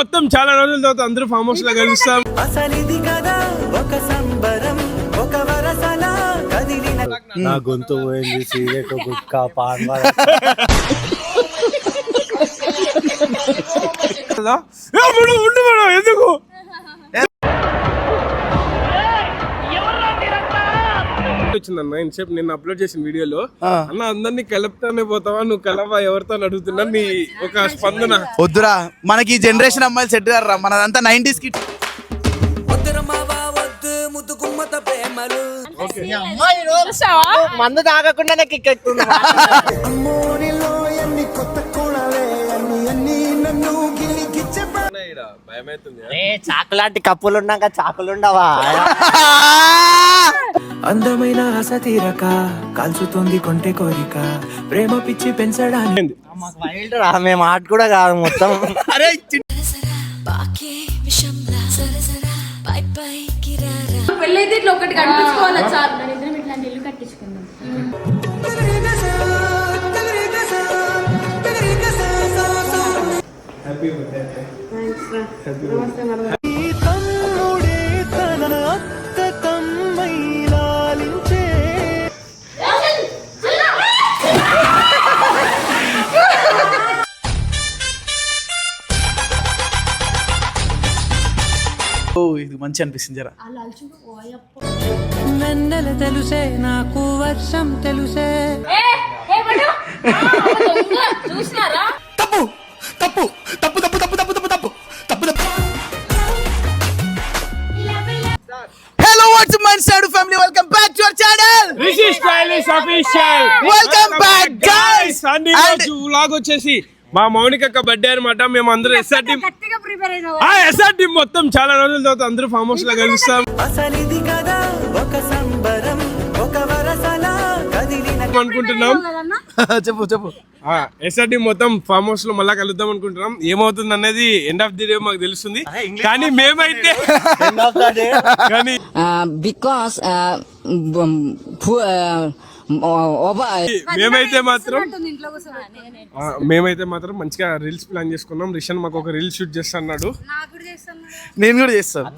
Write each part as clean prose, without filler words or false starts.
మొత్తం చాలా రోజుల తర్వాత అందరూ ఫామ్ హౌస్ లో కలుస్తాం. నా గొంతు పోయింది, సిగరెట్ గుట్కా పాన్ ఎందుకు వచ్చిందన్న ఇన్సేపు నేను అప్లోడ్ చేసిన వీడియోలో అన్న అందరినీ కలుపుతానే పోతావా, నువ్వు కలవా ఎవరితో అడుగుతున్నా నీ ఒక స్పందన. వద్దురా, మనకి జనరేషన్ అమ్మాయిలు సెట్ గారు, మనదంతా 90s కి. మందు తాగకుండానే కిక్ ఎక్కుతుంది. చాకులాంటి కప్పులు ఉన్నాక చాకులుండవా? అందమైన ఆశ తీరక కాల్చుతుంది కొంటె కోరిక, ప్రేమ పిచ్చి పెంచడానికి మేము ఆట కూడా కాదు మొత్తం. అరే పెళ్ళైతే ఇట్లా ఒకటి కట్టించుకోవాలి సార్, ఇద్దరం ఇట్లాంటి ఇల్లు కట్టించుకుందాం. ఇది మంచి అనిపిస్తుంది జరా. వెన్నెల తెలుసే నాకు వర్షం తెలుసే. తప్పు తప్పు తప్పు తప్పు తప్పు తప్పు తప్పు తప్పు తప్పు తప్పు. Hello what's my side family, welcome back to our channel Rishi stylish official. Welcome back guys. And ఈ రోజు వ్లాగ్ వచ్చేసి మా మౌనిక అక్క బర్త్డే అనమాట. మేము అందరూ ఎస్ఆర్ టీం మొత్తం చాలా రోజుల తర్వాత అందరూ ఫామ్ హౌస్ లో కలుస్తాం అనుకుంటున్నాం. చెప్పు చెప్పు. ఎస్ఆర్ టీం మొత్తం ఫామ్ హౌస్ లో మళ్ళా కలుద్దాం అనుకుంటున్నాం. ఏమవుతుంది అనేది ఎండ్ ఆఫ్ ది డే మాకు తెలుస్తుంది. కానీ మేమైతే బికాస్ మేమైతే మాత్రం మంచిగా రీల్స్ ప్లాన్ చేసుకున్నాం. రిషన్ మాకు ఒక రీల్ షూట్ చేస్తా అన్నాడు, నేను కూడా చేస్తాను.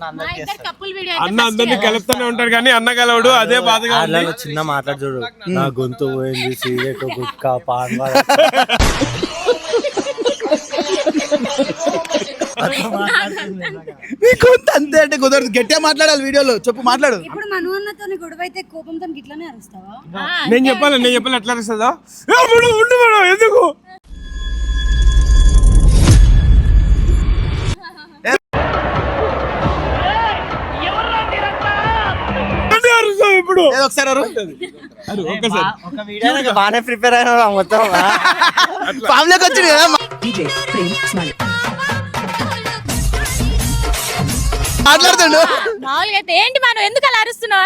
అన్న అందరినీ కలుపుతూనే ఉంటాడు కానీ అన్న కలవడు, అదే బాధగా చిన్న మాట్లాడు. నా గొంతు పోయింది, సిగరెట్ గుట్కా పాన్ అంతే అంటే కుదరదు, గట్టిగా మాట్లాడాలి వీడియోలో. చెప్పు మాట్లాడు. ఇప్పుడు మనతో గొడవ అయితే కోపంతో ఇట్లానే అరుస్తావా? నేను చెప్పాలి ఎట్లా అరుస్తుందా? ఎందుకు ఇప్పుడు ఒకసారి బాగానే ప్రిపేర్ అయినా మొత్తం ఫ్యామిలీకి వచ్చింది కదా. మాట్లాడుతుండు ఏంటి మనం ఎందుకు అలా అరుస్తున్నావు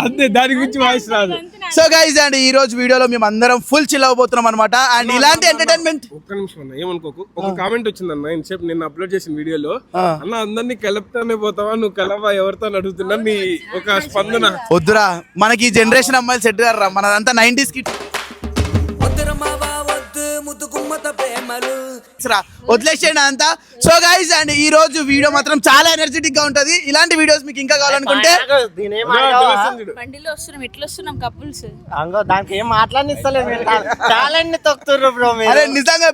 అంతే, దాని గురించి వాయిస్ రాదు. సో గైస్ అండ్ ఈ రోజు వీడియోలో మేము అందరం ఫుల్ చిల్ అవబోతున్నాం అనమాట. అండ్ ఇలాంటి ఎంటర్టైన్మెంట్. ఒక్క నిమిషం అన్న, ఏమనుకోకు. ఒక కామెంట్ వచ్చిందన్న ఇన్సేపు నేను అప్లోడ్ చేసిన వీడియోలో, అన్న అందరినీ కలుపుతానే పోతావా, నువ్వు కలవా ఎవరితో అడుగుతున్నా నీ ఒక స్పందన. వద్దురా, మనకి జనరేషన్ అమ్మాయిలు సెట్ గారు, మనదంతా 90s కి. వదిలేసేయండి అంతా. సో గైస్ అండ్ ఈ రోజు వీడియో మాత్రం చాలా ఎనర్జెటిక్ గా ఉంటది. ఇలాంటి వీడియోస్ మీకు ఇంకా కావాలనుకుంటే దానికి ఏం మాట్లాడిస్తలేదు, అరే నిజంగా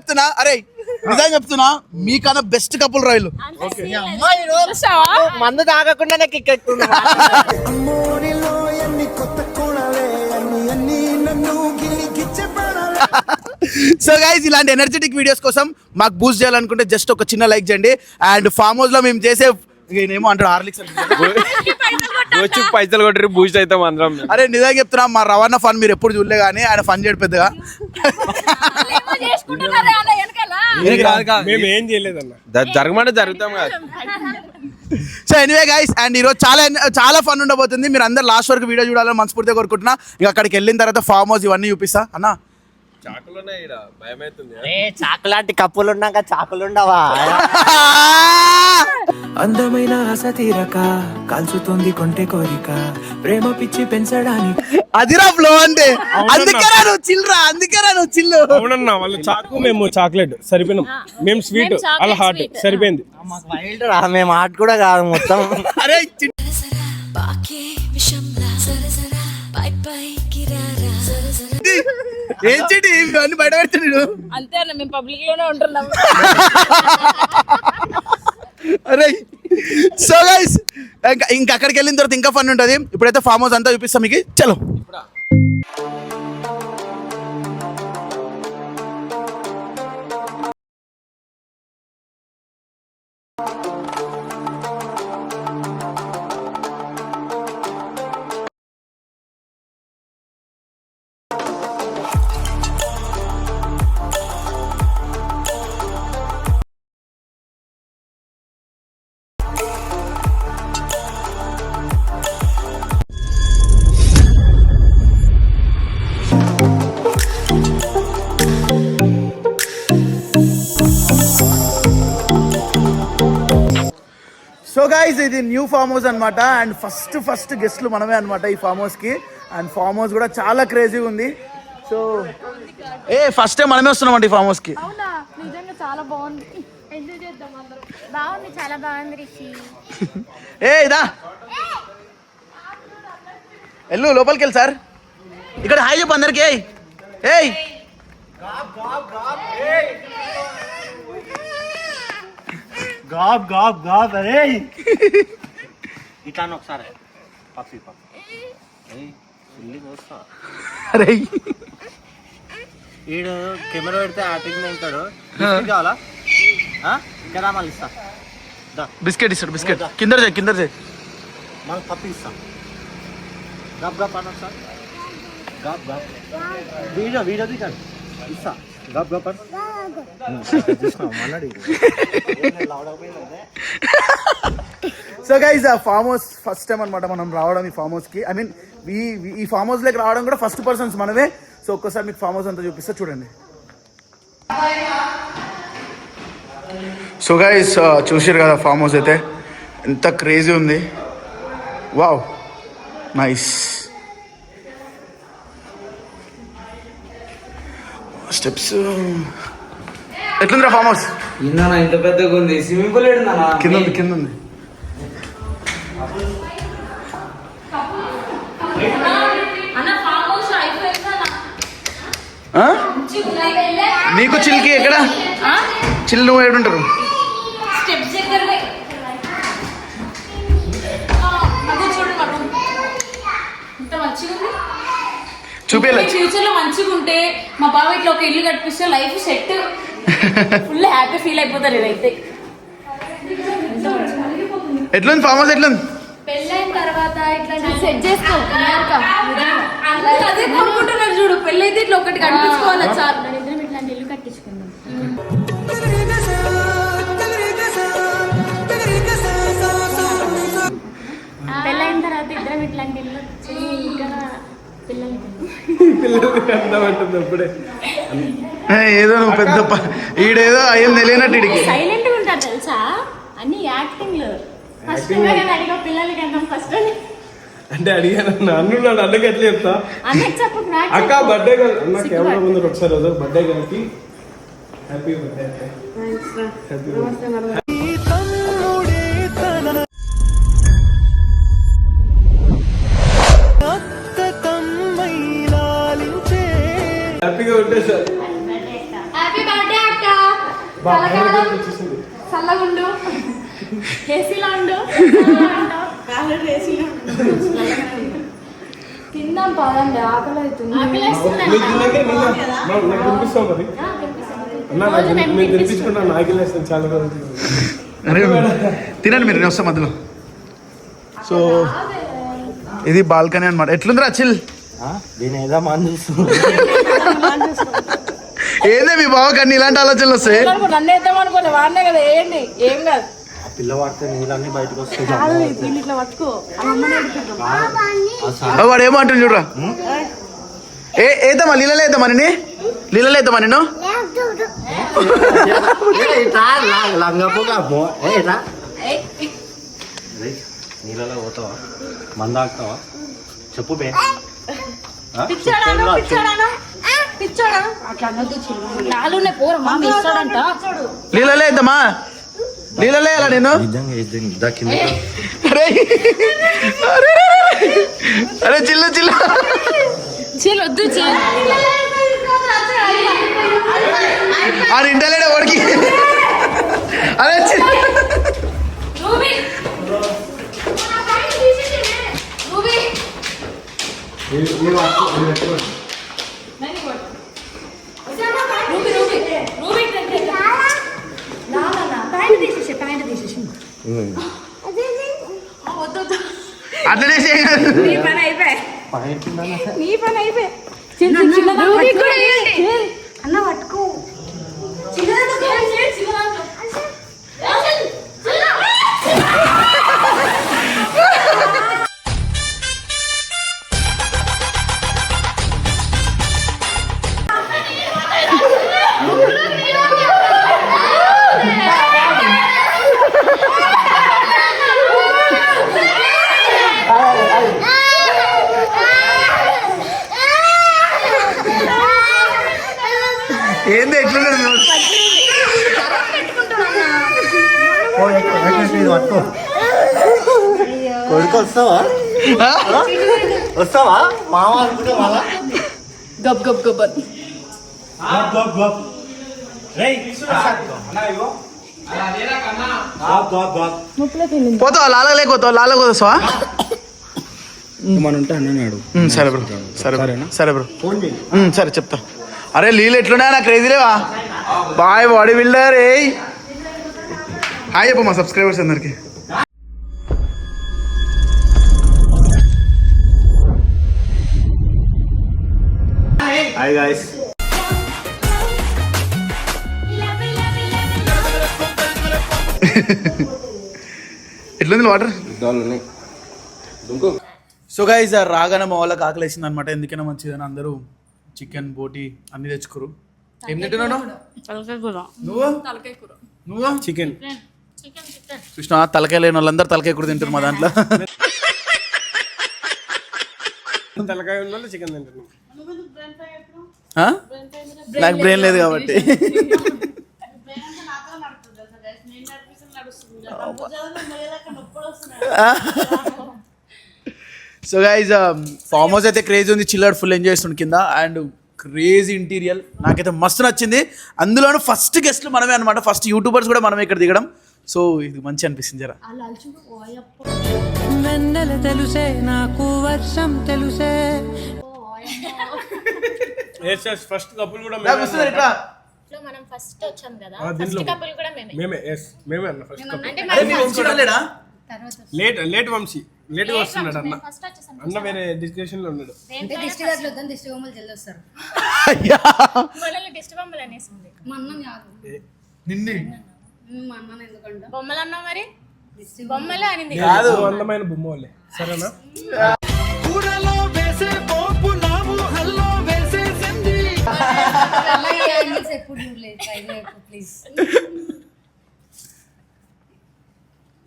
చెప్తున్నా మీకన్నా బెస్ట్ కపుల్ రాయలు. మందు తాగకుండానే కిక్ ఎక్కుతుంది. సో గైస్ ఇలాంటి ఎనర్జెటిక్ వీడియోస్ కోసం మాకు బూస్ట్ చేయాలనుకుంటే జస్ట్ ఒక చిన్న లైక్ చేయండి. అండ్ ఫామ్ హౌస్ లో మేము చేసే ఏమో అంటారు హార్లిక్స్ వచ్చి పైసలు కొట్టి బూస్ట్ అవుతాం అందరం. అరే నిజంగా చెప్తున్నా, మా రవాణా ఫన్ మీరు ఎప్పుడు చూడలే కానీ ఆయన ఫన్ చేయడు పెద్దగా. మేము ఏం చేయలేదన్న, జరగమంటే జరుగుతాం కదా. సో ఎనీవే గైస్ అండ్ ఈరోజు చాలా ఫన్ ఉండబోతుంది. మీరు అందరు లాస్ట్ వరకు వీడియో చూడాలని మనస్ఫూర్తిగా కోరుకుంటున్నా. ఇక అక్కడికి వెళ్ళిన తర్వాత ఫామ్ హౌస్ ఇవన్నీ చూపిస్తా. అన్న చాకులోనే ఈడ భయం అవుతుంది. చాకులాంటి కప్పులు ఉన్నాక చాకులు ఉండవా? అందమైన ఆశ తీరక కాల్చుతుంది కొంటె కోరిక ప్రేమ పిచ్చి పెంచడానికి అదిరా ఫ్లో అంటే. అందుకేరా నువ్వు చిల్లురా, అందుకేరా నువ్వు చిల్లు. అవునన్నా, వాళ్ళు చాకు మేము చాక్లెట్ సరిపోయినాం, మేము స్వీట్ అలా హార్ట్ సరిపోయింది. మాకు వైల్డ్ రా, మేము హార్ట్ కూడా కాదు మొత్తం. అరే ఏం చెడి అన్ని బయట పెడుతున్నాడు. అంతే అన్న, మేము పబ్లిక్ లోనే ఉంటున్నాం. అరే సో గైస్ ఇంకా అక్కడికి వెళ్ళిన తర్వాత ఇంకా ఫన్ ఉంటుంది. ఇప్పుడైతే ఫామ్ హౌస్ అంతా చూపిస్తాం మీకు. చలో సో గైస్ ఇది న్యూ ఫామ్ హౌస్ అనమాట. అండ్ ఫస్ట్ గెస్ట్లు మనమే అనమాట ఈ ఫామ్ హౌస్కి. అండ్ ఫామ్ హౌస్ కూడా చాలా క్రేజీగా ఉంది. సో ఫస్ట్ టైం మనమే వస్తున్నాం అండి ఈ ఫామ్ హౌస్కి. అవునా, నిజంగా చాలా బాగుంది. ఎంజాయ్ చేద్దాం అందరం. బాగుంది, చాలా బాగుంది రిషి. ఇదా వెళ్ళు లోపలికి వెళ్ళి సార్. ఇక్కడ హాయ్ చెప్పు అందరికి. ఏయ్ గాబ్ గాబ్ గాబ్. అరే ఇట్లా ఒకసారి పక్షి అరే వీడు కెమెరా పెడితే యాక్టింగ్ తింటాడు. కావాలా కదా? మళ్ళీ ఇస్తా. బిస్కెట్ ఇస్తాడు. బిస్కెట్ కింద చేయి. మళ్ళీ పప్పి ఇస్తా. గబ్ గబ్ అన్న సార్. గబ్ గబ్ వీడియో దిగాడు ఇస్తా. గబ్ గబ్ మళ్ళీ. సో గైస్ ఆ ఫామ్ హౌస్ ఫస్ట్ టైం అనమాట మనం రావడం ఈ ఫామ్ హౌస్కి. ఐ మీన్ ఈ ఫామ్ హౌస్లోకి రావడం కూడా ఫస్ట్ పర్సన్స్ మనమే. సో ఒక్కసారి మీకు ఫామ్ హౌస్ అంతా చూపిస్తా చూడండి. సో గైస్ చూసారు కదా ఫామ్ హౌస్ అయితే ఎంత క్రేజీ ఉంది. Wow nice. స్టెప్స్ ఎట్లుందిరా ఫామ్ హౌస్? ఇంత పెద్దగా ఉంది. స్విమ్మింగ్ పూల్ కింద ఉంది. నీకు చిల్కి ఎక్కడ చిల్ నువ్వు ఏడుంటారు? చూపేలా ఫ్యూచర్ లో మంచిగా ఉంటే మా బావ ఇట్లా ఒక ఇల్లు కట్టిస్తే life set, full happy feel అయిపోతారు. ఇదైతే ఎట్లుంది ఫామ్ హౌస్? ఎట్లుంది? పెళ్ళైన తర్వాత ఇట్లా సెట్ చేసుకో. అదే కోరుకుంటున్నారు చూడు, పెళ్ళైతే ఇట్లా ఒకటి కట్టించుకోవాలి చాలు. మన ఇద్దరం ఇట్లాంటి ఇల్లు కట్టించుకుందాం. పెళ్ళైన తర్వాత ఇద్దరం ఇట్లాంటి ఇల్లు ఇంకా పిల్లలకి అందమంటుంది అప్పుడే. ఏదో నువ్వు పెద్ద ఈడేదో ఏం తెలియనట్టు ఇడికి సైలెంట్ గా ఉంటారు తెలుసా, అన్ని యాక్టింగ్ లో. ఫస్ట్ అడిగా పిల్లలకి అంటాం ఫస్ట్ అంటే అడిగాను అన్నున్నాడు. అన్నకి ఎట్లా చెప్తా? అన్నకి చెప్పు. అక్క బర్త్డే గర్ల్ అన్న కెమెరా ముందు ఒకసారి రోజు బర్త్డే గర్ల్కి హ్యాపీ బర్త్డే. హ్యాపీగా ఉంటే సార్. హ్యాపీ బర్త్డే అక్క. చల్లగుండు, ఏసీలో ఉండు. తిందాం పదండి, ఆకలి అవుతుంది. నాకు తినిపిస్తాం మరి అన్న. నేను తినిపించుకున్నా, నాకు వేస్తాను చాలా రోజులు. అరే తినండి మీరు, నేను వస్తాను మధ్యలో. సో ఇది బాల్కనీ అనమాట. ఎట్లుందిరా చిల్? దీని ఏదో మంది ఏదే మీ బావకి అన్ని ఇలాంటి ఆలోచనలు వస్తాయి? నన్ను వేద్దాం అనుకోలే, వాడినే కదా వేయండి, ఏం కాదు. పిల్ల పడితే నీళ్ళన్నీ బయటకు వస్తాయి. ఇట్లా పట్టుకో. వాడు ఏమంటుంది చూడరా. ఏద్దామా నీళ్ళలో వేద్దామా? నీళ్ళలో వేద్దామా నిన్ను? లంగపోగా నీళ్ళలో పోతావా మందాకుతావా చెప్పు బే నీళ్ళలో వేద్దామా? నీళ్ళలో వేయాలా నేను? అరే చిల్లు చిల్లు వద్దు ఆడు ఇంటలేడే వాడికి. అరే అట్లనే అన్న పట్టుకో ఏంది ఎట్లున్నాడు? పట్టుకో కొడుకు వస్తావా మామ అనుకుంటే మళ్ళా గబ్ గబ్ గబ్ పోతావా? లాలలేకపోతావా? లాలకోతావా? మన ఉంటే అన్నాడు. సరే బ్రో, సరే బ్రో, ఫోన్ చేయి సరే చెప్తా. అరే నీళ్ళు ఎట్లున్నాయా? నాకు క్రేజీ లేవా? Boy body builder. ఏ హాయ్ చెప్పు మా సబ్స్క్రైబర్స్ అందరికి. హాయ్ గాయ్స్ ఎట్లుంది వాటర్? సో గైస్ రాగానే మా వాళ్ళకి ఆకలి వేసింది అనమాట. ఎందుకైనా మంచిదని అందరూ చికెన్ బోటి అన్ని తెచ్చుకోరు. ఏం తింటున్నాడు నువ్వు? చికెన్ కృష్ణ తలకాయ లేని వాళ్ళందరూ తలకాయ కూర తింటారు మా దాంట్లో. తలకాయ ఉన్న వాళ్ళు చికెన్ తింటున్నాం. నాకు బ్రెయిన్ లేదు కాబట్టి. సో గైజ్ ఫామ్ హౌస్ అయితే క్రేజీ ఉంది. చిల్లాడు ఫుల్ ఎంజాయ్ చేస్తుండే కింద. అండ్ క్రేజీ ఇంటీరియల్ నాకైతే మస్తు నచ్చింది. అందులోనూ ఫస్ట్ గెస్ట్లు మనమే అనమాట. ఫస్ట్ యూట్యూబర్స్ కూడా మనమే ఇక్కడ దిగడం. సో ఇది మంచి అనిపిస్తుంది. జరా వెన్నెల తెలుసే నాకు వర్షం తెలుసే. ఫస్ట్ కపుల్ కూడా మనం ఫస్ట్ వచ్చాం కదా, ఫస్ట్ కపుల్ కూడా మేమే అన్న first couple. Late Vamshi late గా వస్తున్నాడు అన్న. అన్న వేరే డిస్కషన్ లో ఉన్నాడు. బొమ్మలు అన్నా మరి బొమ్మలు అనింది. అందమైన బొమ్మ వాళ్ళే సరేనా?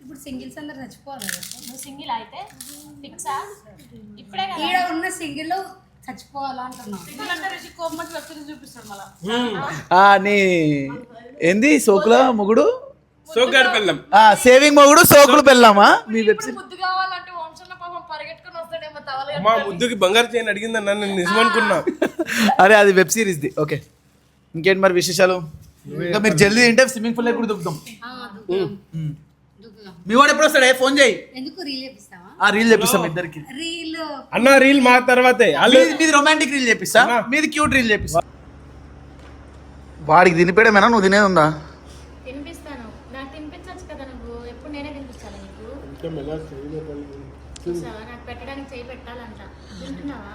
ఇప్పుడు సింగిల్స్ అందరు చచ్చిపోవాలి. నువ్వు సింగిల్ అయితే ఫిక్సా? ఇప్పుడే ఈడ ఉన్న సింగిల్ చచ్చిపోవాలా అంటున్నావు. నీ ఏంది సోకుల మొగుడు, సోగ్గాడి పెళ్ళం, సేవింగ్ మొగుడు, సోకులు పెళ్ళామా? మీ మా ముద్దుకి బంగారు చేయని అడిగిందన్న, నేను నిజం అనుకున్నా. అరే అది వెబ్ సిరీస్ ది. ఓకే ఇంకేంటి మరి విశేషాలు? ఇంకా మీరు జల్దీ తింటే స్విమ్మింగ్ పూల్ కూడా దుక్కుదాం. మీ వాడు ఎప్పుడు వస్తాడే? ఫోన్ చేయి. ఎందుకు రీల్ చేపిస్తావా? రీల్ చేపిస్తాం ఇద్దరికి. రీల్ అన్న రీల్ మా తర్వాతే. మీది రొమాంటిక్ రీల్ చేపిస్తా, మీది క్యూట్ రీల్ చేపిస్తా. వాడికి తినిపేయడమేనా? నువ్వు తినేది ఉందా? తినిపిస్తాను. నాకు తినిపించచ్చు కదా నువ్వు. ఎప్పుడు నేనే తినిపించాలి నీకు? చూసావా, నాకు పెట్టడానికి చేయి పెట్టాలంట. తింటున్నావా?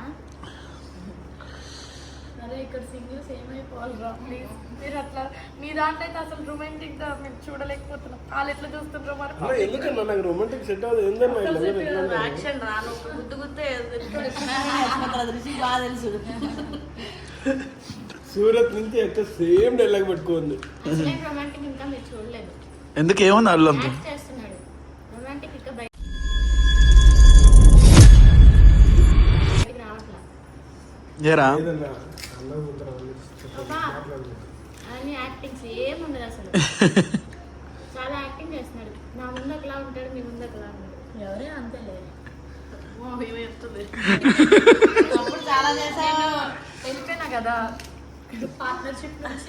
అదే ఇక్కడ సింగిల్స్ ఏమైపోవాలిరా ప్లీజ్. మీరు అట్లా మీ దాంట్లో అయితే అసలు రొమాంటిక్ గా మేము చూడలేకపోతున్నాం. వాళ్ళు ఎట్లా చూస్తుండ్రో మరి. ఎందుకన్నా నాకు రొమాంటిక్ సెట్ అవ్వదు. ఏందన్నా యాక్షన్ రాను గుద్దు గుద్దే బాగా తెలుసు. సూరత్ నుంచి అయితే సేమ్ డైలాగ్ పెట్టుకుంది. అసలే రొమాంటిక్ ఇంకా మీరు చూడలేదు. ఎందుకు ఏముంది అల్లు అంత యాక్ట్ చేస్తున్నాడు రొమాంటిక్ ఇంకా బయటికి రావట్లా. ఏరా ఏదన్నా అన్నం ముందర వాళ్ళు అబ్బా, అన్ని యాక్టింగ్స్ ఏం ఉండదు అసలు. చాలా యాక్టింగ్ చేస్తున్నాడు. నా ముందు ఒకలా ఉంటాడు, మీ ముందు ఒకలా ఉంటాడు. ఎవరైనా అంతేలే. అప్పుడు చాలా చేశాను, వెళ్ళిపోయినా కదా పార్ట్నర్షిప్ నుంచి.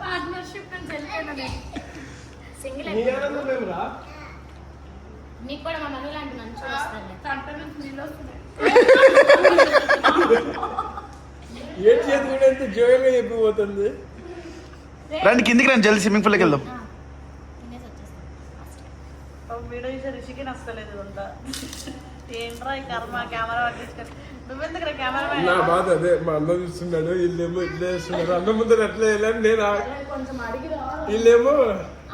పార్ట్నర్షిప్ నుంచి వెళ్ళిపోయినా నేను. సింగిల్ నీ ఆనందం ఏమిరా? నీకు కూడా మా మమ్మీ లాంటి మంచి వస్తాను. ఏ చేతి కూడా ఎంత జోయంగా చెప్పిపోతుంది. రండి కిందికి రండి, జల్దీ స్విమ్మింగ్ పూల్కి వెళ్దాం. తినేసి వచ్చేస్తాను. వీడియో చేసే ఋషికి నచ్చలేదు అంతా. ఏంట్రా ఈ కర్మ, కెమెరా పట్టించుకొని నువ్వెందుకు కెమెరా నా బాధ అదే, మా అన్న చూస్తున్నాడు, వీళ్ళేమో ఇట్లా చేస్తున్నారు. అన్న ముందర ఎట్లా వెళ్ళాను నేను, వీళ్ళేమో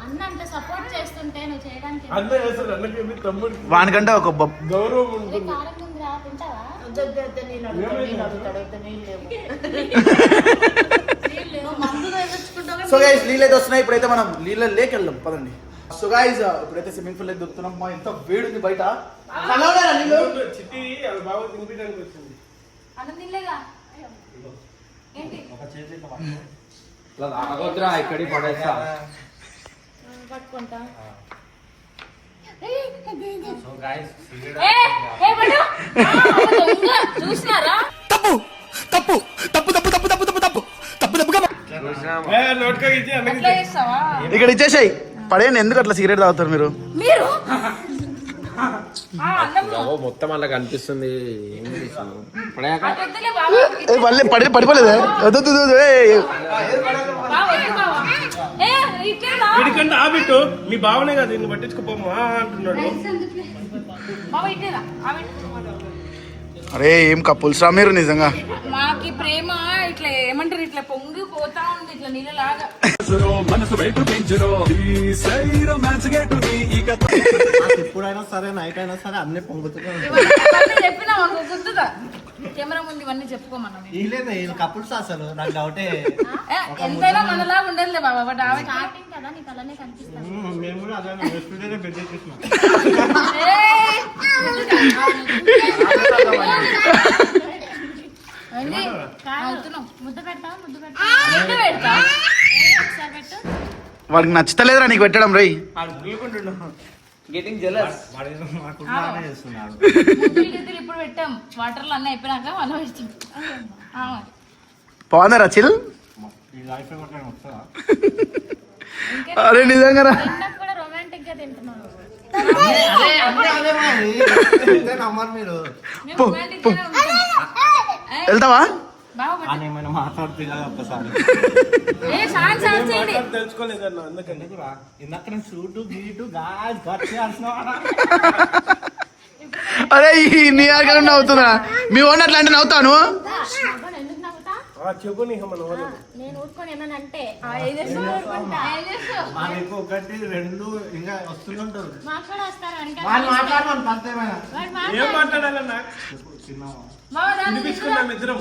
అన్న అంత సపోర్ట్ చేస్తుంటే నువ్వు చేయడానికి అన్న చేస్తాడు. అన్నకి తమ్ముడికి వానికంటే ఒక గౌరవం ఉంటుంది. కారం ఉంది రా, తింటావా? సో గైస్ నీళ్ళు అయితే వస్తున్నాయి. ఇప్పుడైతే మనం నీళ్ళ లేక వెళ్దాం పదండి. సో గైస్ ఇప్పుడైతే స్విమ్మింగ్ పూల్ అయితే దొరుకుతున్నాం. మా ఎంత వేడి ఉంది బయట. చల్లగా నీళ్ళు. చిట్టి వాళ్ళ బాబు తినిపించడానికి వచ్చింది. అన్నం తినలేగా ఏంటి ఇలా తాగొద్దురా, ఇక్కడికి పడేస్తా. పట్టుకుంటా. చూసినారా? నోట్గా ఇచ్చి అన్నకి ఇక్కడ ఇచ్చేసాయి పడేయండి. ఎందుకు అట్లా సిగరెట్ తాగుతారు మీరు? మీరు మొత్తం అలా కనిపిస్తుంది. ఏం చేసాను పడాక పడిపోలేదా? వద్దు, వద్దు, వద్దు, ఏయ్. వీడికంటే ఆబిట్టు మీ భావనే కాదు, నిన్ను పట్టించుకోపోమా అంటున్నాడు. అరే ఏం కపుల్స్ రా మీరు నిజంగా. మాకి ప్రేమ ఇట్లా ఏమంటారు, ఇట్లా పొంగి పోతా ఉంది ఇట్లా నీళ్ళలాగా. ఎప్పుడైనా సరే నైట్ అయినా సరే అన్ని పొంగుతూనే ఉంటాయి. చెప్పినా గుర్తుగా కెమెరా ముందు ఇవన్నీ చెప్పుకోమన్నా. వీళ్ళేనా వీళ్ళు కపుల్స్ అసలు? నాకు డౌటే. ఎంతైనా మనలా ఉండదులే బాబా. బట్ ఆమె స్టార్టింగ్ కదా నీకు అలానే కనిపిస్తాను. మేము కూడా అదే స్టూడియోలో బెడ్ చేసేసినాం. ముద్ద పెడతా, ముద్ద పెడతా. ఒకసారి పెట్టు. వాడికి నచ్చుతలేదురా నీకు పెట్టడం రై. Getting jealous. చేస్తున్నాడు. ముద్దులు ఇప్పుడు పెట్టాం. వాటర్ లో అన్నీ అయిపోయినాక మళ్ళీ పెడతాం. బాగుందరా చిల్? ఈ లైఫ్ ఏమంటే వస్తుందా? అరే నిజంగా రా. తిన్నాక కూడా రొమాంటిక్ గా తింటున్నాను. నమ్మరు మీరు. మేము romantic గానే ఉంటాం. వెళ్తావా? బాగా అని ఏమైనా మాట్లాడుతున్నా ఒక్కసారి చేయండి. తెలుసుకోలేదన్న అందుకని. ఇందాక షూటు గీటు గాజ్ గట్ చేయాల్సిన అరే ఈ నీ ఆగడం నవ్వుతున్నా. మీ ఓన్ అట్లా అంటే నవ్వుతాను. అబ్బా, ఎందుకు నవ్వుతా? చెప్పు నీ మన వాళ్ళు. నేను ఊరుకొని ఏమనంటే మనకు ఒకటి రెండు ఇంకా వస్తుంటారు. మాకు కూడా వస్తారు వెనకాల. వాళ్ళు మాట్లాడమని ఫస్ట్ ఏమైనా వాడు ఏం మాట్లాడాలన్నా వినిపించుకున్నాం ఇద్దరం.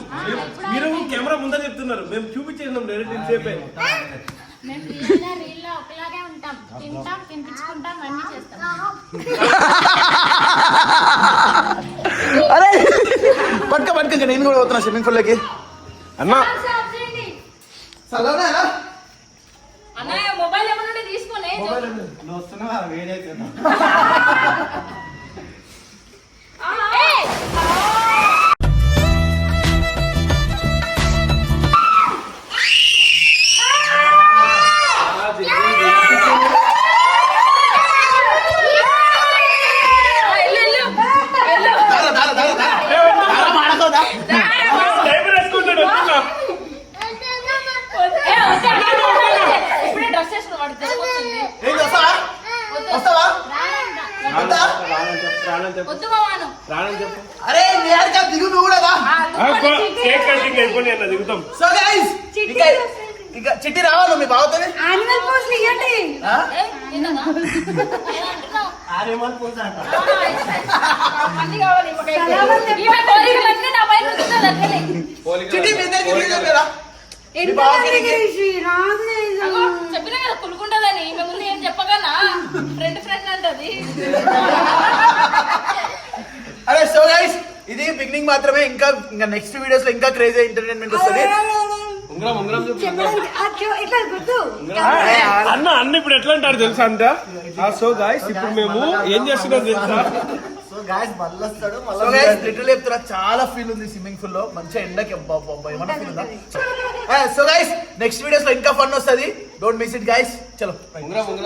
మీరు కెమెరా ముందర చెప్తున్నారు, మేము చూపించేసినాం డైరెక్ట్ ఇంతసేపే. మేము రీల్లో ఒకలాగే ఉంటాం. తింటాం, తినిపించుకుంటాం, అన్నీ చేస్తాం. అరే పట్టుక నేను కూడా పోతున్నా స్విమ్మింగ్ పూల్ లోకి. అన్నా అన్నయ్య మొబైల్ ఏమన్నా తీసుకొని నువ్వు వస్తున్నావా? వేడైతే ఇప్పుడే డ్రెస్ వేసుకుని వాడు తెలిసిపోతుంది. వద్దు బావాను. అరే దిగు నువ్వు కూడా. కేక్ కటింగ్ అయిపోయి అన్న దిగుతాం. సో గైస్ ఇక చిట్టి రావాలి మీ బావతోనే. యానిమల్ పోజ్ ఇవ్వండి. ఆరేమని పోతా అంట. అన్ని కావాలి. ఈమె కోరికలన్నీ నా పైన ఎగురుతుంది అట్లనే. చిట్టి మీ దగ్గరికి వెళ్ళి కదా? మీ బావకి అగో, చెప్పినా కదా కులుకుంటదని మేము ముందు ఏం చెప్పగలనా ఫ్రెండ్ అంటది. అరే సో గైస్ ఇది బిగినింగ్ మాత్రమే, ఇంకా నెక్స్ట్ వీడియోస్ లో ఇంకా క్రేజీ ఎంటర్టైన్మెంట్ వస్తుంది. ఉంగరం ఉంగరం చెప్పు, ఉంగరం. ఇట్లా గుర్తు అన్న ఇప్పుడు ఎట్లా అంటారు తెలుసా అంట. సో గాయ్స్ ఇప్పుడు మేము ఏం చేస్తున్నాం తెలుసా? సో గాయస్ మళ్ళీ వస్తాడు సో గైస్ లిటిల్ చెప్తున్నా, చాలా ఫీల్ ఉంది స్విమ్మింగ్ పూల్ లో, మంచిగా ఎండకి ఏమన్నా ఫీల్ ఉందా? సో గైస్ నెక్స్ట్ వీడియోస్ లో ఇంకా ఫన్ వస్తుంది, డోంట్ మిస్ ఇట్ గైస్. చలో ఉంగరం ఉంగరం